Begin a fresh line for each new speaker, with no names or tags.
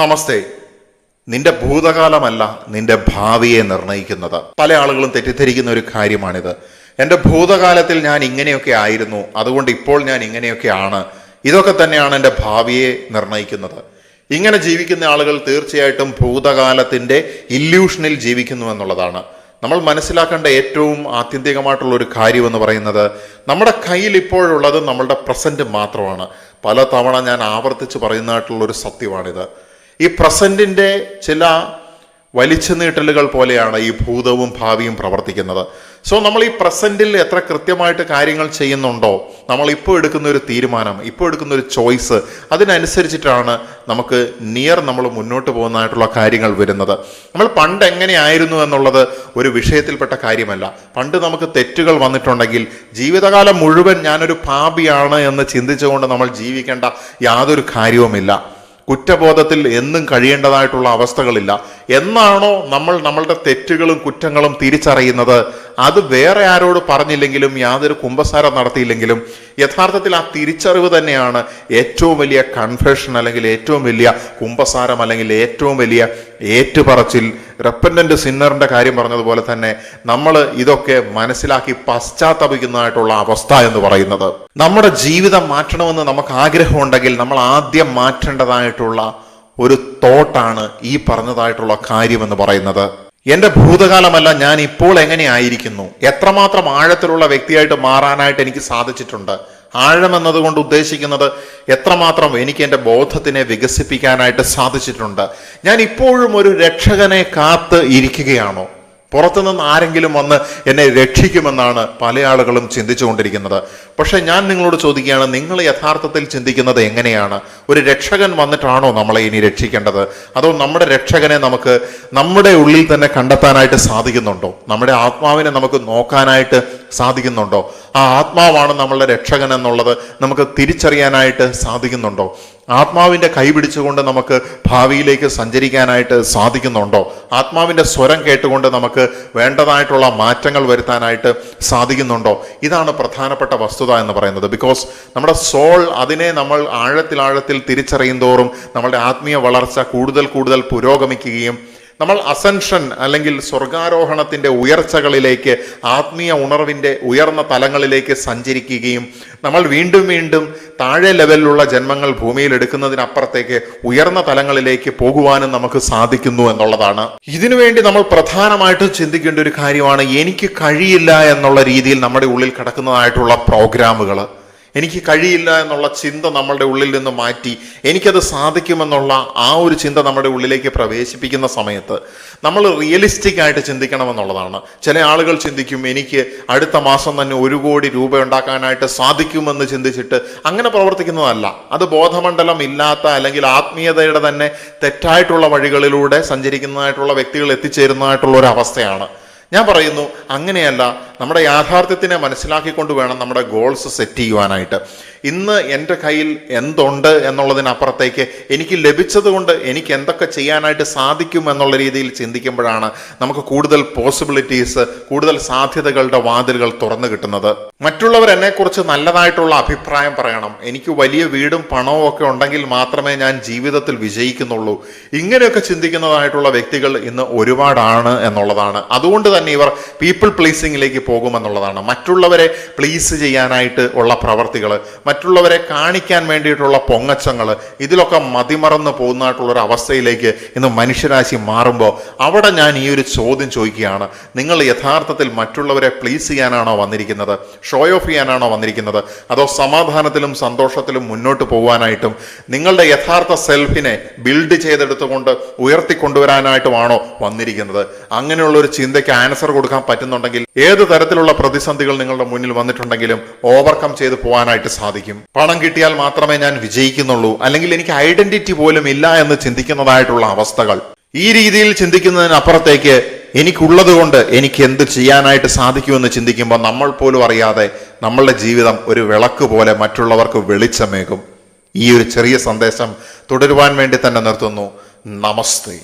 നമസ്തേ. നിന്റെ ഭൂതകാലമല്ല നിന്റെ ഭാവിയെ നിർണയിക്കുന്നത്. പല ആളുകളും തെറ്റിദ്ധരിക്കുന്ന ഒരു കാര്യമാണിത്. എൻ്റെ ഭൂതകാലത്തിൽ ഞാൻ ഇങ്ങനെയൊക്കെ ആയിരുന്നു, അതുകൊണ്ട് ഇപ്പോൾ ഞാൻ ഇങ്ങനെയൊക്കെയാണ്, ഇതൊക്കെ തന്നെയാണ് എൻ്റെ ഭാവിയെ നിർണയിക്കുന്നത്. ഇങ്ങനെ ജീവിക്കുന്ന ആളുകൾ തീർച്ചയായിട്ടും ഭൂതകാലത്തിൻ്റെ ഇല്യൂഷനിൽ ജീവിക്കുന്നു എന്നുള്ളതാണ്. നമ്മൾ മനസ്സിലാക്കേണ്ട ഏറ്റവും ആത്യന്തികമായിട്ടുള്ള ഒരു കാര്യം എന്ന് പറയുന്നത്, നമ്മുടെ കയ്യിൽ ഇപ്പോഴുള്ളത് നമ്മളുടെ പ്രസന്റ് മാത്രമാണ്. പല തവണ ഞാൻ ആവർത്തിച്ച് പറയുന്നതായിട്ടുള്ളൊരു സത്യമാണിത്. ഈ പ്രസന്റിൻ്റെ ചില വലിച്ചു നീട്ടലുകൾ പോലെയാണ് ഈ ഭൂതവും ഭാവിയും പ്രവർത്തിക്കുന്നത്. സോ നമ്മൾ ഈ പ്രസന്റിൽ എത്ര കൃത്യമായിട്ട് കാര്യങ്ങൾ ചെയ്യുന്നുണ്ടോ, നമ്മൾ ഇപ്പോൾ എടുക്കുന്ന ഒരു തീരുമാനം, ഇപ്പോൾ എടുക്കുന്ന ഒരു ചോയ്സ്, അതിനനുസരിച്ചിട്ടാണ് നമുക്ക് നമ്മൾ മുന്നോട്ട് പോകുന്നതായിട്ടുള്ള കാര്യങ്ങൾ വരുന്നത്. നമ്മൾ പണ്ട് എങ്ങനെയായിരുന്നു എന്നുള്ളത് ഒരു വിഷയത്തിൽപ്പെട്ട കാര്യമല്ല. പണ്ട് നമുക്ക് തെറ്റുകൾ വന്നിട്ടുണ്ടെങ്കിൽ ജീവിതകാലം മുഴുവൻ ഞാനൊരു പാപിയാണ് എന്ന് ചിന്തിച്ചുകൊണ്ട് നമ്മൾ ജീവിക്കേണ്ട യാതൊരു കാര്യവുമില്ല. കുറ്റബോധത്തിൽ എന്നും കഴിയേണ്ടതായിട്ടുള്ള അവസ്ഥകളില്ല. എന്നാണോ നമ്മളുടെ തെറ്റുകളും കുറ്റങ്ങളും തിരിച്ചറിയുന്നത്, അത് വേറെ ആരോട് പറഞ്ഞില്ലെങ്കിലും യാതൊരു കുമ്പസാരം നടത്തിയില്ലെങ്കിലും യഥാർത്ഥത്തിൽ ആ തിരിച്ചറിവ് തന്നെയാണ് ഏറ്റവും വലിയ കൺഫെഷൻ, അല്ലെങ്കിൽ ഏറ്റവും വലിയ കുമ്പസാരം, അല്ലെങ്കിൽ ഏറ്റവും വലിയ ഏറ്റുപറച്ചിൽ. റെപ്പൻഡന്റ് സിന്നറിന്റെ കാര്യം പറഞ്ഞതുപോലെ തന്നെ നമ്മൾ ഇതൊക്കെ മനസ്സിലാക്കി പശ്ചാത്തപിക്കുന്നതായിട്ടുള്ള അവസ്ഥ എന്ന് പറയുന്നത്. നമ്മുടെ ജീവിതം മാറ്റണമെന്ന് നമുക്ക് ആഗ്രഹമുണ്ടെങ്കിൽ നമ്മൾ ആദ്യം മാറ്റേണ്ടതായിട്ടുള്ള ഒരു തോട്ടാണ് ഈ പറഞ്ഞതായിട്ടുള്ള കാര്യമെന്ന് പറയുന്നത്. എൻ്റെ ഭൂതകാലമല്ല ഞാൻ ഇപ്പോൾ എങ്ങനെയായിരിക്കുന്നു, എത്രമാത്രം ആഴത്തിലുള്ള വ്യക്തിയായിട്ട് മാറാനായിട്ട് എനിക്ക് സാധിച്ചിട്ടുണ്ട്. ആഴം എന്നതുകൊണ്ട് ഉദ്ദേശിക്കുന്നത് എത്രമാത്രം എനിക്ക് എൻ്റെ ബോധത്തിനെ വികസിപ്പിക്കാനായിട്ട് സാധിച്ചിട്ടുണ്ട്. ഞാൻ ഇപ്പോഴും ഒരു രക്ഷകനെ കാത്ത് ഇരിക്കുകയാണോ? പുറത്തുനിന്ന് ആരെങ്കിലും വന്ന് എന്നെ രക്ഷിക്കുമെന്നാണ് പല ആളുകളും ചിന്തിച്ചുകൊണ്ടിരിക്കുന്നത്. പക്ഷെ ഞാൻ നിങ്ങളോട് ചോദിക്കുകയാണ്, നിങ്ങൾ യഥാർത്ഥത്തിൽ ചിന്തിക്കുന്നത് എങ്ങനെയാണ്? ഒരു രക്ഷകൻ വന്നിട്ടാണോ നമ്മളെ ഇനി രക്ഷിക്കേണ്ടത്? അതോ നമ്മുടെ രക്ഷകനെ നമുക്ക് നമ്മുടെ ഉള്ളിൽ തന്നെ കണ്ടെത്താനായിട്ട് സാധിക്കുന്നുണ്ടോ? നമ്മുടെ ആത്മാവിനെ നമുക്ക് നോക്കാനായിട്ട് സാധിക്കുന്നുണ്ടോ? ആ ആത്മാവാണ് നമ്മളുടെ രക്ഷകൻ എന്നുള്ളത് നമുക്ക് തിരിച്ചറിയാനായിട്ട് സാധിക്കുന്നുണ്ടോ? ആത്മാവിൻ്റെ കൈ പിടിച്ചുകൊണ്ട് നമുക്ക് ഭാവിയിലേക്ക് സഞ്ചരിക്കാനായിട്ട് സാധിക്കുന്നുണ്ടോ? ആത്മാവിൻ്റെ സ്വരം കേട്ടുകൊണ്ട് നമുക്ക് വേണ്ടതായിട്ടുള്ള മാറ്റങ്ങൾ വരുത്താനായിട്ട് സാധിക്കുന്നുണ്ടോ? ഇതാണ് പ്രധാനപ്പെട്ട വസ്തുത എന്ന് പറയുന്നത്. ബിക്കോസ് നമ്മുടെ സോൾ, അതിനെ നമ്മൾ ആഴത്തിൽ തിരിച്ചറിയും തോറും നമ്മളുടെ ആത്മീയ വളർച്ച കൂടുതൽ പുരോഗമിക്കുകയും നമ്മൾ അസെൻഷൻ അല്ലെങ്കിൽ സ്വർഗാരോഹണത്തിൻ്റെ ഉയർച്ചകളിലേക്ക്, ആത്മീയ ഉണർവിൻ്റെ ഉയർന്ന തലങ്ങളിലേക്ക് സഞ്ചരിക്കുകയും നമ്മൾ വീണ്ടും താഴെ ലെവലിലുള്ള ജന്മങ്ങൾ ഭൂമിയിൽ എടുക്കുന്നതിനപ്പുറത്തേക്ക് ഉയർന്ന തലങ്ങളിലേക്ക് പോകുവാനും നമുക്ക് സാധിക്കുന്നു എന്നുള്ളതാണ്. ഇതിനുവേണ്ടി നമ്മൾ പ്രധാനമായിട്ടും ചിന്തിക്കേണ്ട ഒരു കാര്യമാണ്, എനിക്ക് കഴിയില്ല എന്നുള്ള രീതിയിൽ നമ്മുടെ ഉള്ളിൽ കിടക്കുന്നതായിട്ടുള്ള പ്രോഗ്രാമുകൾ. എനിക്ക് കഴിയില്ല എന്നുള്ള ചിന്ത നമ്മളുടെ ഉള്ളിൽ നിന്ന് മാറ്റി എനിക്കത് സാധിക്കുമെന്നുള്ള ആ ഒരു ചിന്ത നമ്മുടെ ഉള്ളിലേക്ക് പ്രവേശിപ്പിക്കുന്ന സമയത്ത് നമ്മൾ റിയലിസ്റ്റിക് ആയിട്ട് ചിന്തിക്കണമെന്നുള്ളതാണ്. ചില ആളുകൾ ചിന്തിക്കും, എനിക്ക് അടുത്ത മാസം തന്നെ 1 കോടി രൂപ ഉണ്ടാക്കാനായിട്ട് സാധിക്കുമെന്ന് ചിന്തിച്ചിട്ട് അങ്ങനെ പ്രവർത്തിക്കുന്നതല്ല. അത് ബോധമണ്ഡലം ഇല്ലാത്ത, അല്ലെങ്കിൽ ആത്മീയതയുടെ തന്നെ തെറ്റായിട്ടുള്ള വഴികളിലൂടെ സഞ്ചരിക്കുന്നതായിട്ടുള്ള വ്യക്തികൾ എത്തിച്ചേരുന്നതായിട്ടുള്ള ഒരു അവസ്ഥയാണ്. ഞാൻ പറയുന്നു, അങ്ങനെയല്ല. നമ്മുടെ യാഥാർത്ഥ്യത്തിനെ മനസ്സിലാക്കിക്കൊണ്ട് വേണം നമ്മുടെ ഗോൾസ് സെറ്റ് ചെയ്യുവാനായിട്ട്. ഇന്ന് എൻ്റെ കയ്യിൽ എന്തുണ്ട് എന്നുള്ളതിനപ്പുറത്തേക്ക് എനിക്ക് ലഭിച്ചത് കൊണ്ട് എനിക്ക് എന്തൊക്കെ ചെയ്യാനായിട്ട് സാധിക്കും എന്നുള്ള രീതിയിൽ ചിന്തിക്കുമ്പോഴാണ് നമുക്ക് കൂടുതൽ പോസിബിലിറ്റീസ്, കൂടുതൽ സാധ്യതകളുടെ വാതിലുകൾ തുറന്നു കിട്ടുന്നത്. മറ്റുള്ളവർ എന്നെക്കുറിച്ച് നല്ലതായിട്ടുള്ള അഭിപ്രായം പറയണം, എനിക്ക് വലിയ വീടും പണവും ഒക്കെ ഉണ്ടെങ്കിൽ മാത്രമേ ഞാൻ ജീവിതത്തിൽ വിജയിക്കുന്നുള്ളൂ, ഇങ്ങനെയൊക്കെ ചിന്തിക്കുന്നതായിട്ടുള്ള വ്യക്തികൾ ഇന്ന് ഒരുപാടാണ് എന്നുള്ളതാണ്. അതുകൊണ്ട് തന്നെ ഇവർ പീപ്പിൾ പ്ലീസിങ്ങിലേക്ക് പോകുമെന്നുള്ളതാണ്. മറ്റുള്ളവരെ പ്ലീസ് ചെയ്യാനായിട്ട് ഉള്ള പ്രവർത്തികൾ, മറ്റുള്ളവരെ കാണിക്കാൻ വേണ്ടിയിട്ടുള്ള പൊങ്ങച്ചങ്ങൾ, ഇതിലൊക്കെ മതിമറന്ന് പോകുന്നതായിട്ടുള്ളൊരു അവസ്ഥയിലേക്ക് ഇന്ന് മനുഷ്യരാശി മാറുമ്പോൾ അവിടെ ഞാൻ ഈ ഒരു ചോദ്യം ചോദിക്കുകയാണ്, നിങ്ങൾ യഥാർത്ഥത്തിൽ മറ്റുള്ളവരെ പ്ലീസ് ചെയ്യാനാണോ വന്നിരിക്കുന്നത്? ഷോ ഓഫ് ചെയ്യാനാണോ വന്നിരിക്കുന്നത്? അതോ സമാധാനത്തിലും സന്തോഷത്തിലും മുന്നോട്ട് പോകാനായിട്ടും നിങ്ങളുടെ യഥാർത്ഥ സെൽഫിനെ ബിൽഡ് ചെയ്തെടുത്തുകൊണ്ട് ഉയർത്തിക്കൊണ്ടുവരാനായിട്ടുമാണോ വന്നിരിക്കുന്നത്? അങ്ങനെയുള്ള ഒരു ചിന്തയ്ക്ക് ആൻസർ കൊടുക്കാൻ പറ്റുന്നുണ്ടെങ്കിൽ ഏത് തരത്തിലുള്ള പ്രതിസന്ധികൾ നിങ്ങളുടെ മുന്നിൽ വന്നിട്ടുണ്ടെങ്കിലും ഓവർകം ചെയ്ത് പോകാനായിട്ട് സാധിക്കും. പണം കിട്ടിയാൽ മാത്രമേ ഞാൻ വിജയിക്കുന്നുള്ളൂ, അല്ലെങ്കിൽ എനിക്ക് ഐഡന്റിറ്റി പോലും ഇല്ല എന്ന് ചിന്തിക്കുന്നതായിട്ടുള്ള അവസ്ഥകൾ. ഈ രീതിയിൽ ചിന്തിക്കുന്നതിനപ്പുറത്തേക്ക് എനിക്കുള്ളത് കൊണ്ട് എനിക്ക് എന്ത് ചെയ്യാനായിട്ട് സാധിക്കുമെന്ന് ചിന്തിക്കുമ്പോൾ നമ്മൾ പോലും അറിയാതെ നമ്മളുടെ ജീവിതം ഒരു വിളക്ക് പോലെ മറ്റുള്ളവർക്ക് വെളിച്ചമേകും. ഈ ഒരു ചെറിയ സന്ദേശം തുടരുവാൻ വേണ്ടി തന്നെ നിർത്തുന്നു. നമസ്തേ.